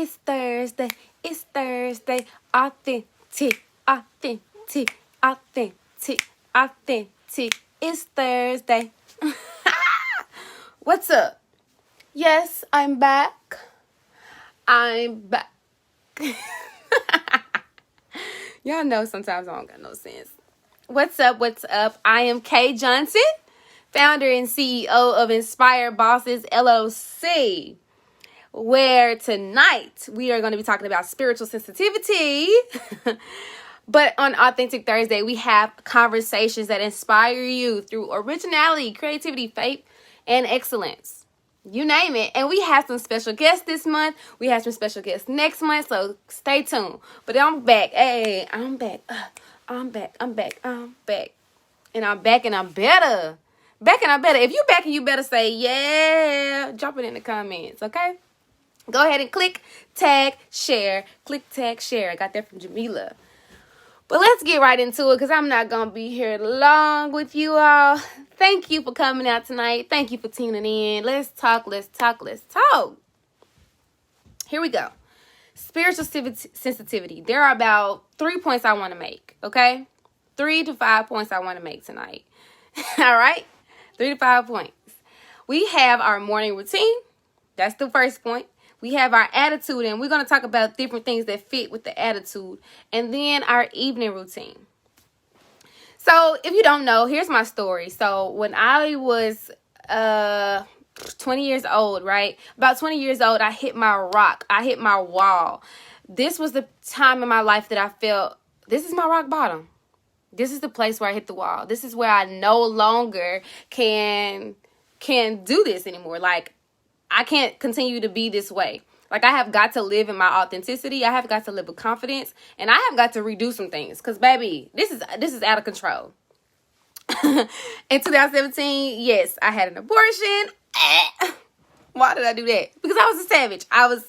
It's Thursday. It's Thursday. Authentic. Authentic. Authentic. Authentic. It's Thursday. What's up? Yes, I'm back. I'm back. Y'all know sometimes I don't got no sense. What's up? What's up? I am Kay Johnson, founder and CEO of Inspired Bosses LLC, where tonight we are going to be talking about spiritual sensitivity. But on Authentic Thursday, we have conversations that inspire you through originality, creativity, faith, and excellence. You name it. And we have some special guests this month. We have some special guests next month, so stay tuned. But I'm back. Hey, I'm back. I'm back. And I'm back and I'm better. Back and I'm better. If you back and you better say, yeah, drop it in the comments, okay? Go ahead and click, tag, share. Click, tag, share. I got that from Jamila. But let's get right into it because I'm not going to be here long with you all. Thank you for coming out tonight. Thank you for tuning in. Let's talk. Here we go. Spiritual sensitivity. There are about 3 points I want to make, okay? 3 to 5 points I want to make tonight. All right? 3 to 5 points. We have our morning routine. That's the first point. We have our attitude, and we're going to talk about different things that fit with the attitude. And then our evening routine. So if you don't know, here's my story. So when I was 20 years old, right? About 20 years old, I hit my rock. I hit my wall. This was the time in my life that I felt, this is my rock bottom. This is the place where I hit the wall. This is where I no longer can do this anymore. Like, I can't continue to be this way. Like, I have got to live in my authenticity. I have got to live with confidence. And I have got to redo some things. Because, baby, this is out of control. In 2017, yes, I had an abortion. Why did I do that? Because I was a savage. I was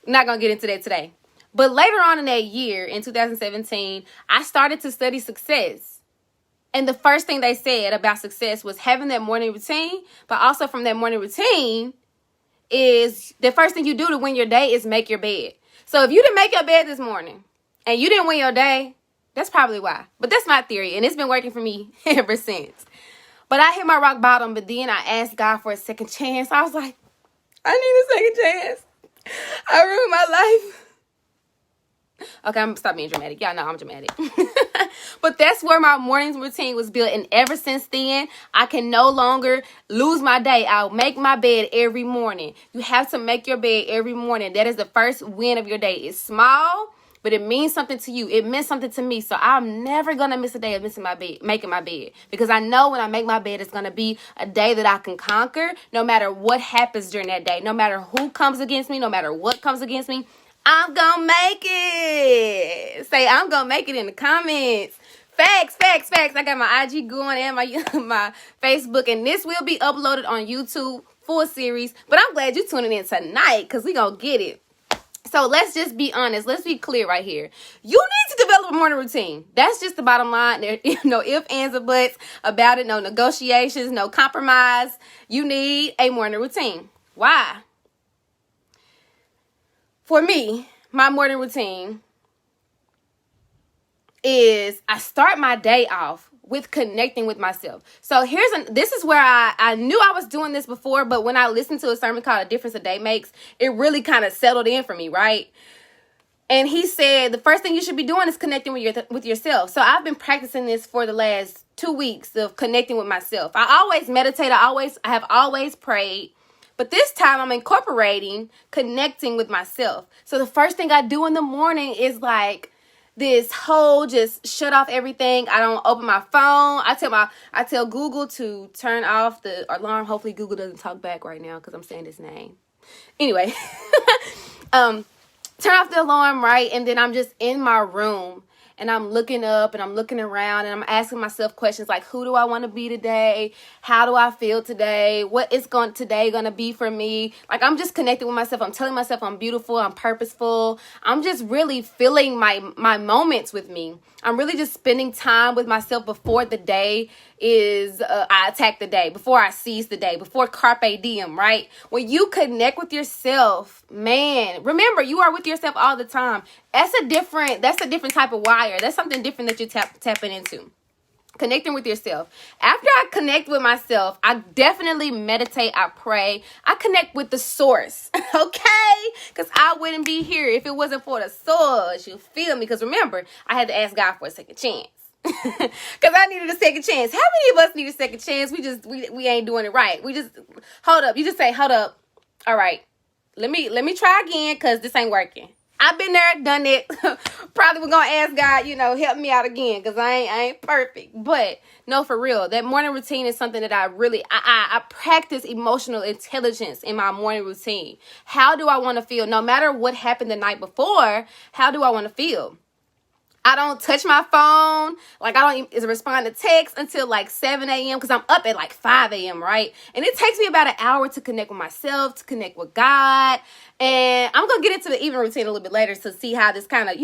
not going to get into that today. But later on in that year, in 2017, I started to study success. And the first thing they said about success was having that morning routine. But also from that morning routine, is the first thing you do to win your day is make your bed. So if you didn't make your bed this morning and you didn't win your day, that's probably why. But that's my theory, and it's been working for me ever since. But I hit my rock bottom, but then I asked God for a second chance. I was like, I need a second chance. I ruined my life. Okay, I'm going to stop being dramatic. Y'all know I'm dramatic. But that's where my morning routine was built. And ever since then, I can no longer lose my day. I'll make my bed every morning. You have to make your bed every morning. That is the first win of your day. It's small, but it means something to you. It meant something to me. So I'm never going to miss a day of making my bed. Because I know when I make my bed, it's going to be a day that I can conquer no matter what happens during that day. No matter who comes against me, no matter what comes against me. I'm going to make it. Say, I'm going to make it in the comments. Facts. I got my IG going and my Facebook. And this will be uploaded on YouTube, full series. But I'm glad you're tuning in tonight because we going to get it. So let's just be honest. Let's be clear right here. You need to develop a morning routine. That's just the bottom line. There, no ifs, ands, or buts about it. No negotiations, no compromise. You need a morning routine. Why? For me, my morning routine is I start my day off with connecting with myself. So this is where I knew I was doing this before, but when I listened to a sermon called A Difference a Day Makes, it really kind of settled in for me, right? And he said the first thing you should be doing is connecting with yourself. So I've been practicing this for the last 2 weeks of connecting with myself. I always meditate. I have always prayed. But this time I'm incorporating connecting with myself. So the first thing I do in the morning is like this whole just shut off everything. I don't open my phone. I tell Google to turn off the alarm. Hopefully Google doesn't talk back right now because I'm saying his name. Anyway, turn off the alarm, right? And then I'm just in my room. and I'm looking up and I'm looking around and I'm asking myself questions like, who do I want to be today? How do I feel today? What is today going to be for me? Like, I'm just connecting with myself. I'm telling myself I'm beautiful. I'm purposeful. I'm just really feeling my moments with me. I'm really just spending time with myself before the day is, I attack the day, before I seize the day, before carpe diem, right? When you connect with yourself, man, remember, you are with yourself all the time. That's a different type of wire. That's something different that you're tapping into. Connecting with yourself. After I connect with myself, I definitely meditate. I pray. I connect with the source. Okay? Because I wouldn't be here if it wasn't for the source. You feel me? Because remember, I had to ask God for a second chance. Because I needed a second chance. How many of us need a second chance? We ain't doing it right. We just, hold up. You just say, hold up. All right. Let me try again because this ain't working. I've been there, done it. Probably was going to ask God, help me out again because I ain't perfect. But no, for real, that morning routine is something that I practice emotional intelligence in my morning routine. How do I want to feel? No matter what happened the night before, how do I want to feel? I don't touch my phone. Like, I don't even respond to text until like 7 a.m. because I'm up at like 5 a.m., right? And it takes me about an hour to connect with myself, to connect with God. And I'm going to get into the evening routine a little bit later to see how this kind of,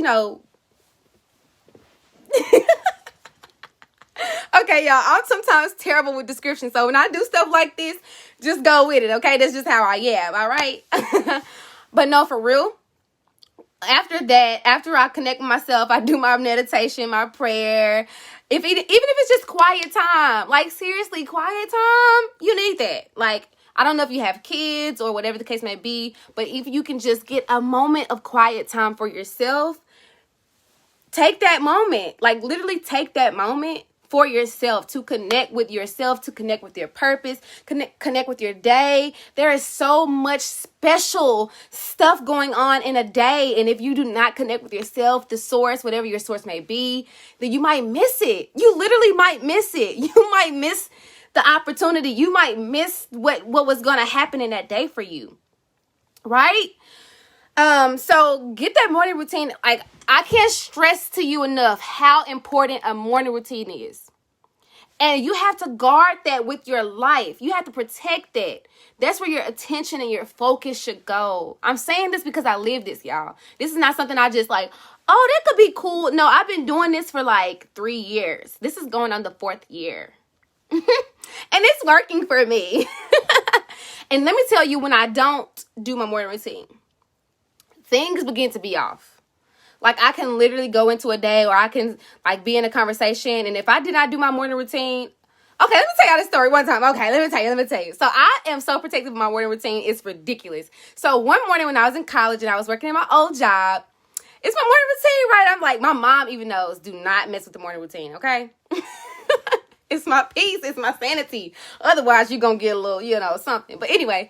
Okay, y'all, I'm sometimes terrible with descriptions. So when I do stuff like this, just go with it, okay? That's just how I am, all right? But no, for real. After that, after I connect with myself, I do my meditation, my prayer. Even if it's just quiet time, like seriously, quiet time, you need that. Like, I don't know if you have kids or whatever the case may be, but if you can just get a moment of quiet time for yourself, take that moment. Like, literally take that moment for yourself, to connect with yourself, to connect with your purpose, connect with your day. There is so much special stuff going on in a day. And if you do not connect with yourself, the source, whatever your source may be, then you might miss it. You literally might miss it. You might miss the opportunity. You might miss what was going to happen in that day for you. Right? So get that morning routine. Like, I can't stress to you enough how important a morning routine is. And you have to guard that with your life. You have to protect that. That's where your attention and your focus should go. I'm saying this because I live this, y'all. This is not something I just like, oh, that could be cool. No, I've been doing this for like 3 years. This is going on the 4th year. And it's working for me. And let me tell you, when I don't do my morning routine, things begin to be off. Like, I can literally go into a day, or I can like be in a conversation, and if I did not do my morning routine, okay, let me tell y'all this story one time. Okay, let me tell you. So I am so protective of my morning routine. It's ridiculous. So one morning when I was in college and I was working in my old job, it's my morning routine, right? I'm like, my mom even knows, do not mess with the morning routine, okay? It's my peace. It's my sanity. Otherwise, you're going to get a little, something. But anyway,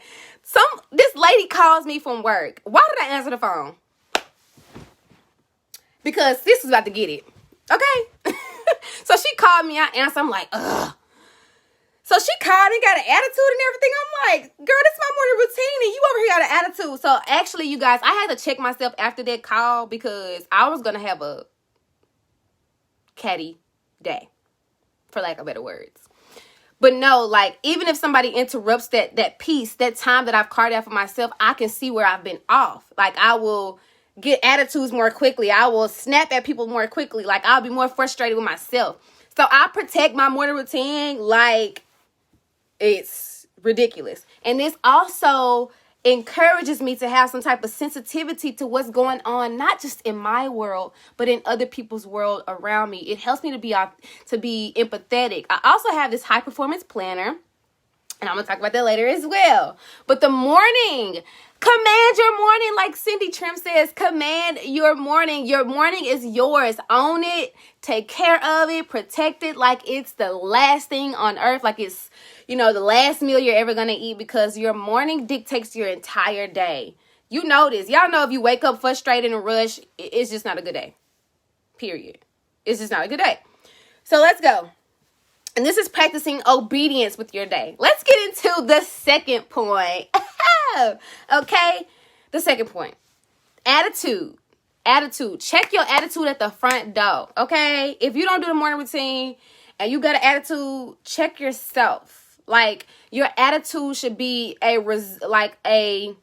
this lady calls me from work. Why did I answer the phone? Because sis was about to get it. Okay? So she called me. I answered. I'm like, ugh. So she called and got an attitude and everything. I'm like, girl, this is my morning routine and you over here got an attitude. So actually, you guys, I had to check myself after that call because I was going to have a catty day, for lack of better words. But no, like, even if somebody interrupts that piece, that time that I've carved out for myself, I can see where I've been off. Like, I will get attitudes more quickly. I will snap at people more quickly. Like, I'll be more frustrated with myself. So I protect my morning routine like it's ridiculous. And this also encourages me to have some type of sensitivity to what's going on, not just in my world, but in other people's world around me. It helps me to be empathetic. I also have this high performance planner, and I'm going to talk about that later as well. But the morning, command your morning, like Cindy Trim says, command your morning. Your morning is yours. Own it. Take care of it. Protect it like it's the last thing on earth. Like it's, the last meal you're ever going to eat, because your morning dictates your entire day. You know this. Y'all know if you wake up frustrated and rush, it's just not a good day. Period. It's just not a good day. So let's go. And this is practicing obedience with your day. Let's get into the second point. Okay? The second point. Attitude. attitude. Check your attitude at the front door, okay? If you don't do the morning routine and you got an attitude, check yourself. Like, your attitude should be an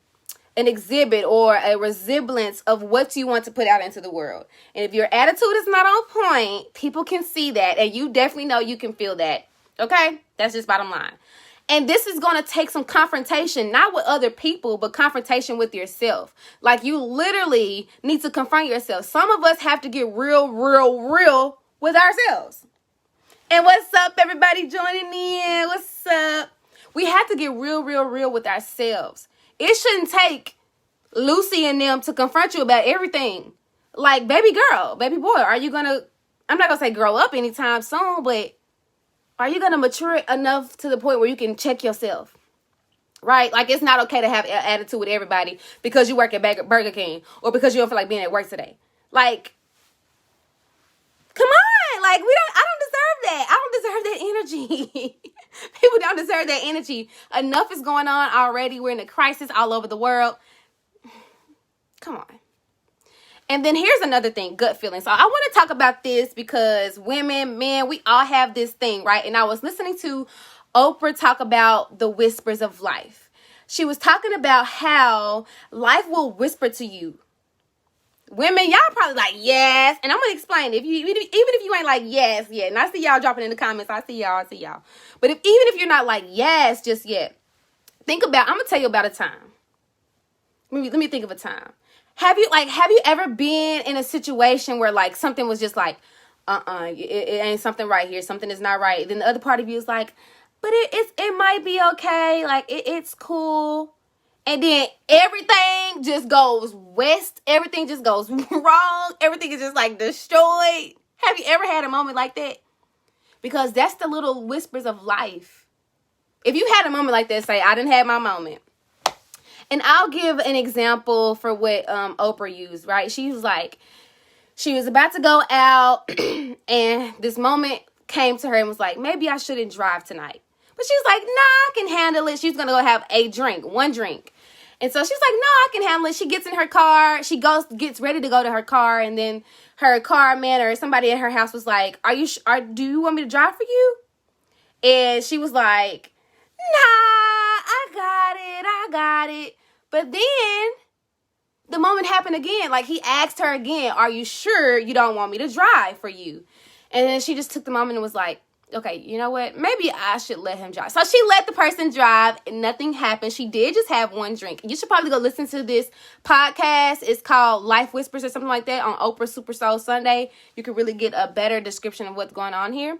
exhibit or a resemblance of what you want to put out into the world. And if your attitude is not on point, people can see that, and you definitely know you can feel that, okay? That's just bottom line. And this is going to take some confrontation, not with other people, but confrontation with yourself. Like, you literally need to confront yourself. Some of us have to get real with ourselves. And what's up, everybody joining in? What's up? We have to get real with ourselves. It shouldn't take Lucy and them to confront you about everything. Like, baby girl, baby boy, are you going to, I'm not going to say grow up anytime soon, but are you going to mature enough to the point where you can check yourself? Right? Like, it's not okay to have an attitude with everybody because you work at Burger King or because you don't feel like being at work today. Like, come on. Like, I don't deserve that. I don't deserve that energy. People don't deserve that energy. Enough is going on already. We're in a crisis all over the world. Come on. And then here's another thing, gut feeling. So I want to talk about this because women, men, we all have this thing, right? And I was listening to Oprah talk about the whispers of life. She was talking about how life will whisper to you. Women, y'all probably like, yes. And I'm going to explain. Even if you ain't like, yes, yet. And I see y'all dropping in the comments. I see y'all. But even if you're not like, yes, just yet. I'm going to tell you about a time. Let me think of a time. Have you ever been in a situation where like something was just like, it ain't something right here. Something is not right. Then the other part of you is like, but it might be okay. Like it's cool. And then everything just goes west. Everything just goes wrong. Everything is just like destroyed. Have you ever had a moment like that? Because that's the little whispers of life. If you had a moment like that, say, I didn't have my moment. And I'll give an example for what Oprah used, right? She was about to go out and this moment came to her and was like, maybe I shouldn't drive tonight. But she was like, nah, I can handle it. She's going to go have one drink. And so she's like, no, I can handle it. She gets in her car. She gets ready to go to her car. And then her car man or somebody at her house was like, do you want me to drive for you? And she was like, nah, I got it. But then the moment happened again. Like, he asked her again, are you sure you don't want me to drive for you? And then she just took the moment and was like, okay, you know what? Maybe I should let him drive. So she let the person drive and nothing happened. She did just have one drink. You should probably go listen to this podcast. It's called Life Whispers or something like that on Oprah Super Soul Sunday. You can really get a better description of what's going on here.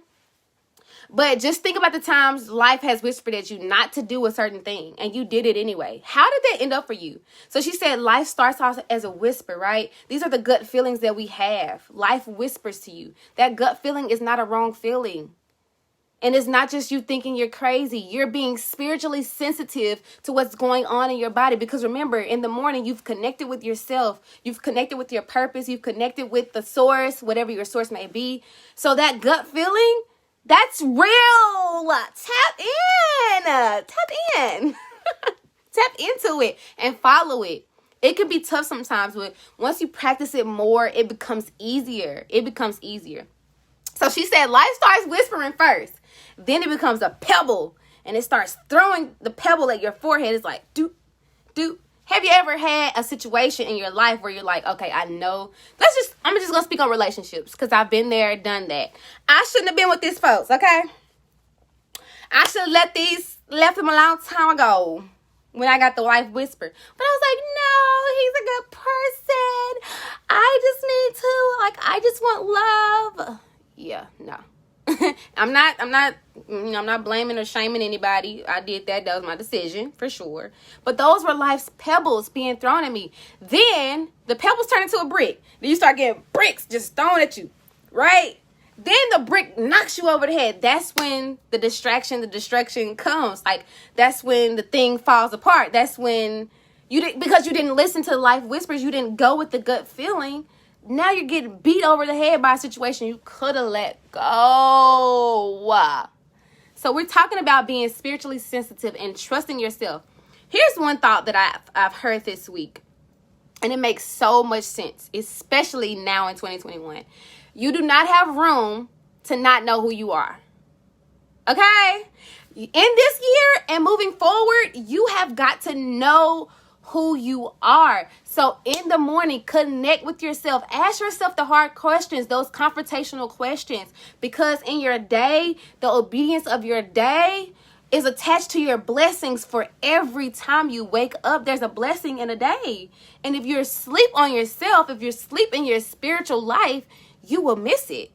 But just think about the times life has whispered at you not to do a certain thing, and you did it anyway. How did that end up for you? So she said life starts off as a whisper, right? These are the gut feelings that we have. Life whispers to you. That gut feeling is not a wrong feeling. And it's not just you thinking you're crazy. You're being spiritually sensitive to what's going on in your body. Because remember, in the morning, you've connected with yourself. You've connected with your purpose. You've connected with the source, whatever your source may be. So that gut feeling, that's real. Tap in. Tap into it and follow it. It can be tough sometimes, but once you practice it more, it becomes easier. So she said life starts whispering first. Then it becomes a pebble. And it starts throwing the pebble at your forehead. It's like, doop, doop. Have you ever had a situation in your life where you're like, okay, I know. I'm just going to speak on relationships because I've been there, done that. I shouldn't have been with these folks, okay? I should have left them a long time ago when I got the life whisper. But I was like, no, he's a good person. I just want love. Yeah, no. I'm not blaming or shaming anybody. I did that. That was my decision for sure. But those were life's pebbles being thrown at me. Then the pebbles turn into a brick. Then you start getting bricks just thrown at you, right? Then the brick knocks you over the head. That's when the destruction comes. Like, that's when the thing falls apart. That's when because you didn't listen to the life whispers. You didn't go with the gut feeling. Now you're getting beat over the head by a situation you could have let go. So we're talking about being spiritually sensitive and trusting yourself. Here's one thought that I've heard this week. And it makes so much sense, especially now in 2021. You do not have room to not know who you are. Okay? In this year and moving forward, you have got to know who you are. So in the morning, connect with yourself. Ask yourself the hard questions, those confrontational questions. Because in your day, the obedience of your day is attached to your blessings. For every time you wake up, there's a blessing in a day. And if you're asleep on yourself, if you're asleep in your spiritual life, you will miss it.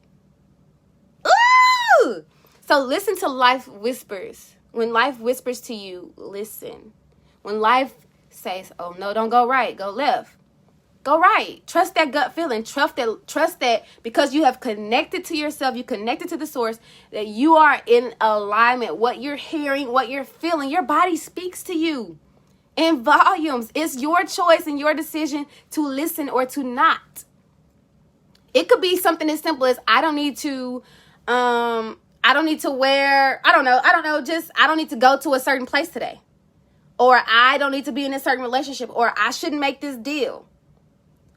Ooh! So listen to life whispers. When life whispers to you, listen. When life says, oh no, don't go right, go left, go right. Trust that gut feeling. Trust that because you have connected to yourself, you connected to the source, that you are in alignment. What you're hearing, what you're feeling, your body speaks to you in volumes. It's your choice and your decision to listen or to not. It could be something as simple as I don't need to wear, I don't need to go to a certain place today. Or I don't need to be in a certain relationship. Or I shouldn't make this deal.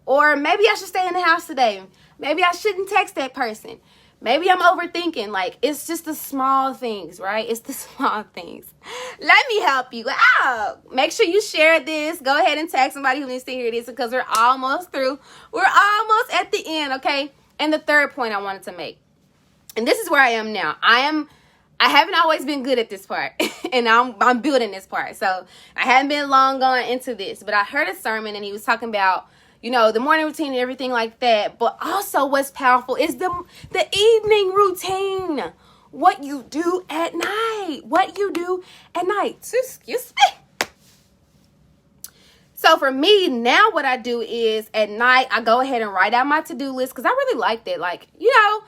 Or maybe I should stay in the house today. Maybe I shouldn't text that person. Maybe I'm overthinking. Like, it's just the small things, right? It's the small things. Let me help you out. Make sure you share this. Go ahead and tag somebody who needs to hear this because we're almost through. We're almost at the end, okay? And the third point I wanted to make. And this is where I am now. I haven't always been good at this part. And I'm building this part. So I haven't been long going into this. But I heard a sermon and he was talking about, you know, the morning routine and everything like that. But also what's powerful is the evening routine. What you do at night. What you do at night. Excuse me. So for me, now what I do is at night, I go ahead and write out my to-do list. Because I really like that. Like, you know,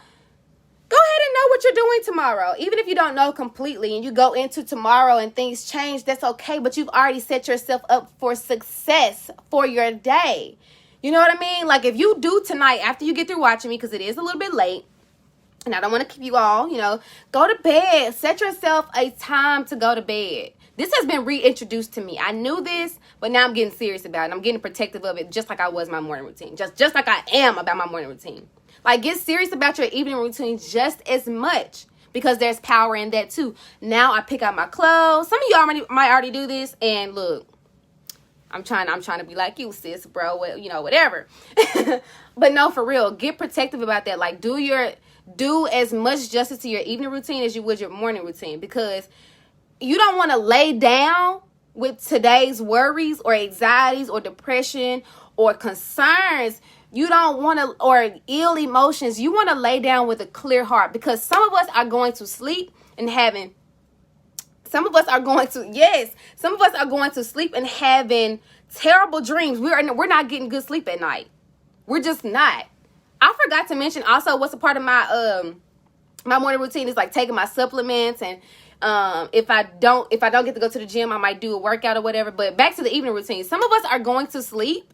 go ahead and know what you're doing tomorrow. Even if you don't know completely and you go into tomorrow and things change, that's okay. But you've already set yourself up for success for your day. You know what I mean? Like if you do tonight after you get through watching me, because it is a little bit late and I don't want to keep you all, you know, go to bed. Set yourself a time to go to bed. This has been reintroduced to me. I knew this, but now I'm getting serious about it. I'm getting protective of it just like I was my morning routine. Just like I am about my morning routine. Like, get serious about your evening routine just as much because there's power in that too. Now I pick out my clothes. Some of you might already do this. And look, I'm trying to be like you, sis, bro. Well, you know, whatever. But no, for real, get protective about that. Like, do as much justice to your evening routine as you would your morning routine, because you don't want to lay down with today's worries or anxieties or depression or concerns. You don't want to, or ill emotions. You want to lay down with a clear heart, because some of us are going to sleep and having, some of us are going to sleep and having terrible dreams. We're not getting good sleep at night. We're just not. I forgot to mention also what's a part of my my morning routine is like taking my supplements, and if I don't get to go to the gym, I might do a workout or whatever. But back to the evening routine. Some of us are going to sleep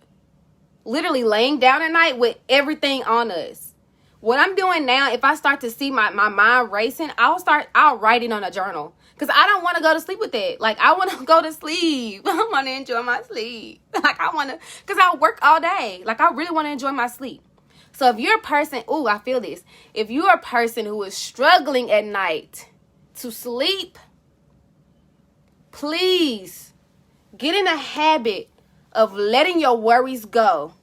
literally laying down at night with everything on us. What I'm doing now, if I start to see my mind racing, I'll write it on a journal. Because I don't want to go to sleep with it. Like, I want to go to sleep. I want to enjoy my sleep. Like, because I work all day. Like, I really want to enjoy my sleep. So if you're a person, I feel this. If you're a person who is struggling at night to sleep, please get in a habit of letting your worries go.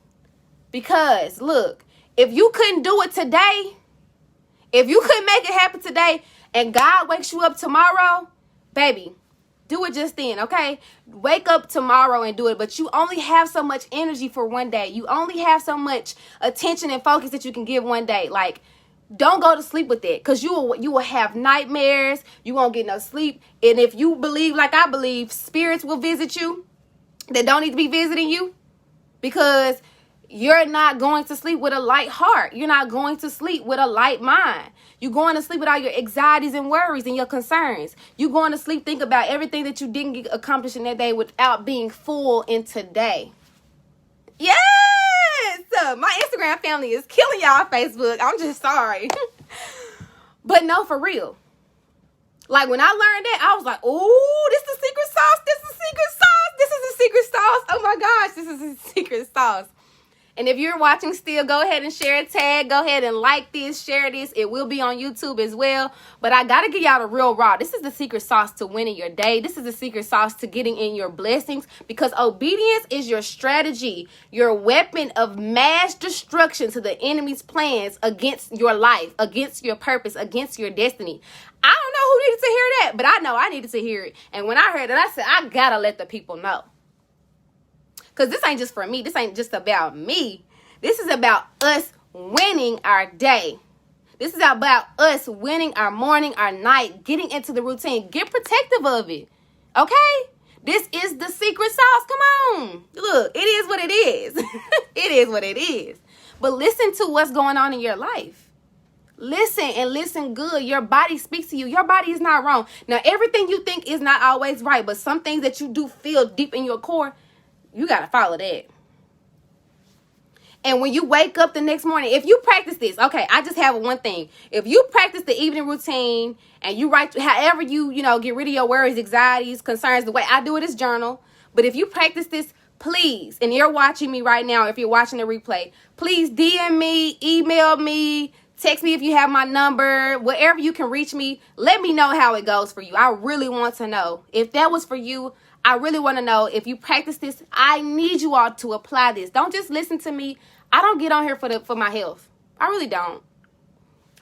Because, look, if you couldn't do it today, if you couldn't make it happen today, and God wakes you up tomorrow, baby, do it just then, okay? Wake up tomorrow and do it. But you only have so much energy for one day. You only have so much attention and focus that you can give one day. Like, don't go to sleep with it, because you will have nightmares. You won't get no sleep. And if you believe like I believe, spirits will visit you that don't need to be visiting you, because you're not going to sleep with a light heart. You're not going to sleep with a light mind. You're going to sleep with all your anxieties and worries and your concerns. You're going to sleep think about everything that you didn't get accomplished in that day without being full in today. Yes! My Instagram family is killing y'all Facebook. I'm just sorry. But no, for real. Like, when I learned that, I was like, ooh, this the secret sauce. This the secret sauce. This is a secret sauce. Oh my gosh, this is a secret sauce. And if you're watching still, go ahead and share a tag. Go ahead and like this, share this. It will be on YouTube as well. But I got to give y'all the real raw. This is the secret sauce to winning your day. This is the secret sauce to getting in your blessings. Because obedience is your strategy, your weapon of mass destruction to the enemy's plans against your life, against your purpose, against your destiny. I don't know who needed to hear that, but I know I needed to hear it. And when I heard it, I said, I got to let the people know. Because this ain't just for me. This ain't just about me. This is about us winning our day. This is about us winning our morning, our night, getting into the routine. Get protective of it. Okay? This is the secret sauce. Come on. Look, it is what it is. It is what it is. But listen to what's going on in your life. Listen and listen good. Your body speaks to you. Your body is not wrong. Now, everything you think is not always right, but some things that you do feel deep in your core, you got to follow that. And when you wake up the next morning, if you practice this, okay, I just have one thing. If you practice the evening routine and you write, however you get rid of your worries, anxieties, concerns, the way I do it is journal. But if you practice this, please, and you're watching me right now, if you're watching the replay, please DM me, email me, text me if you have my number, wherever you can reach me. Let me know how it goes for you. I really want to know. If that was for you, I really want to know. If you practice this, I need you all to apply this. Don't just listen to me. I don't get on here for my health. I really don't.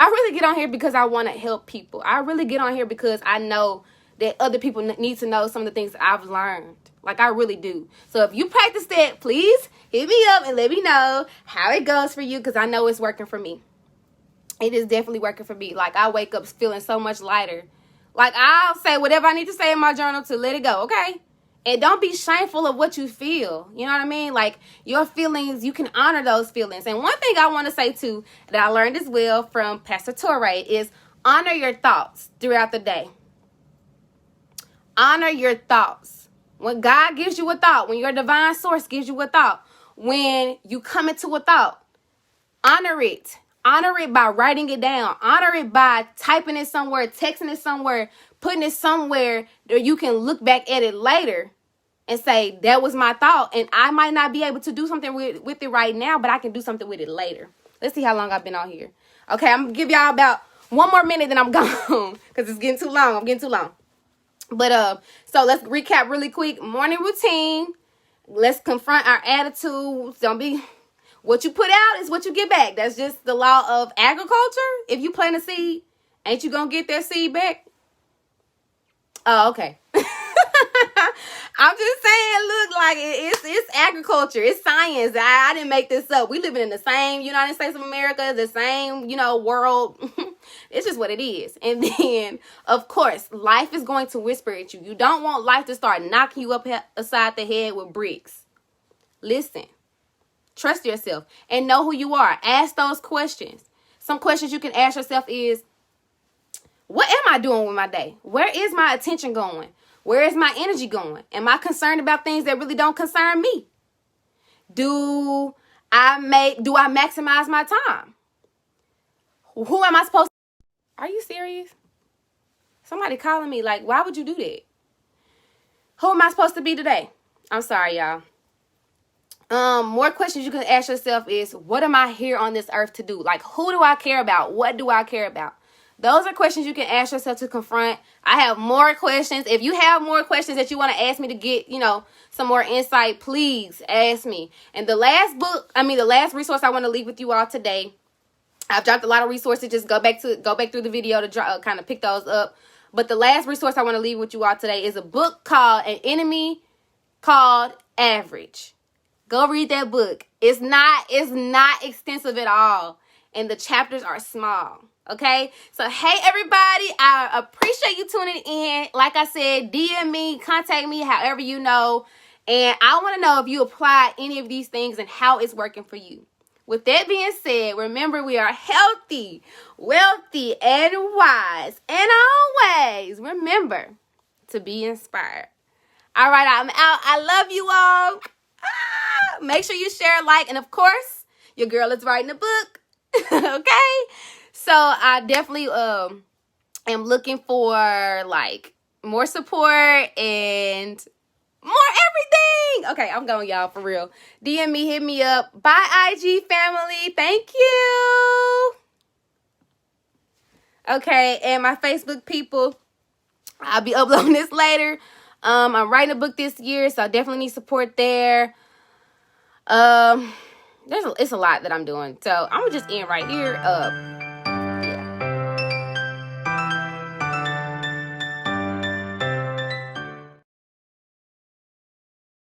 I really get on here because I want to help people. I really get on here because I know that other people need to know some of the things I've learned. Like, I really do. So if you practice that, please hit me up and let me know how it goes for you, because I know it's working for me. It is definitely working for me. Like, I wake up feeling so much lighter. Like, I'll say whatever I need to say in my journal to let it go, okay? And don't be shameful of what you feel. You know what I mean? Like, your feelings, you can honor those feelings. And one thing I want to say, too, that I learned as well from Pastor Touré is honor your thoughts throughout the day. Honor your thoughts. When God gives you a thought, when your divine source gives you a thought, when you come into a thought, honor it. Honor it by writing it down. Honor it by typing it somewhere, texting it somewhere, putting it somewhere that you can look back at it later and say, that was my thought. And I might not be able to do something with it right now, but I can do something with it later. Let's see how long I've been on here. Okay, I'm going to give y'all about one more minute, then I'm gone because it's getting too long. I'm getting too long. But so let's recap really quick. Morning routine. Let's confront our attitudes. Don't be... What you put out is what you get back. That's just the law of agriculture. If you plant a seed, ain't you going to get that seed back? Oh, okay. I'm just saying, look, like it's agriculture. It's science. I didn't make this up. We living in the same United States of America, the same, world. It's just what it is. And then, of course, life is going to whisper at you. You don't want life to start knocking you up aside the head with bricks. Listen. Trust yourself and know who you are. Ask those questions. Some questions you can ask yourself is, what am I doing with my day? Where is my attention going? Where is my energy going? Am I concerned about things that really don't concern me? Do I maximize my time? Who am I supposed to? Are you serious? Somebody calling me like, why would you do that? Who am I supposed to be today? I'm sorry, y'all. More questions you can ask yourself is, what am I here on this earth to do? Like, who do I care about? What do I care about? Those are questions you can ask yourself to confront. I have more questions. If you have more questions that you want to ask me to get, some more insight, please ask me. And the last resource I want to leave with you all today, I've dropped a lot of resources. Just go back through the video to kind of pick those up. But the last resource I want to leave with you all today is a book called An Enemy Called Average. Go read that book. It's not extensive at all. And the chapters are small. Okay? So, hey, everybody. I appreciate you tuning in. Like I said, DM me, contact me, however you know. And I want to know if you apply any of these things and how it's working for you. With that being said, remember, we are healthy, wealthy, and wise. And always remember to be inspired. All right, I'm out. I love you all. Make sure you share, like, and of course, your girl is writing a book. Okay? So I definitely am looking for like more support and More everything. Okay, I'm going, y'all, for real. DM me, hit me up. Bye, IG family. Thank you. Okay, and my Facebook people, I'll be uploading this later. I'm writing a book this year, so I definitely need support there. It's a lot that I'm doing. So I'm gonna just end right here.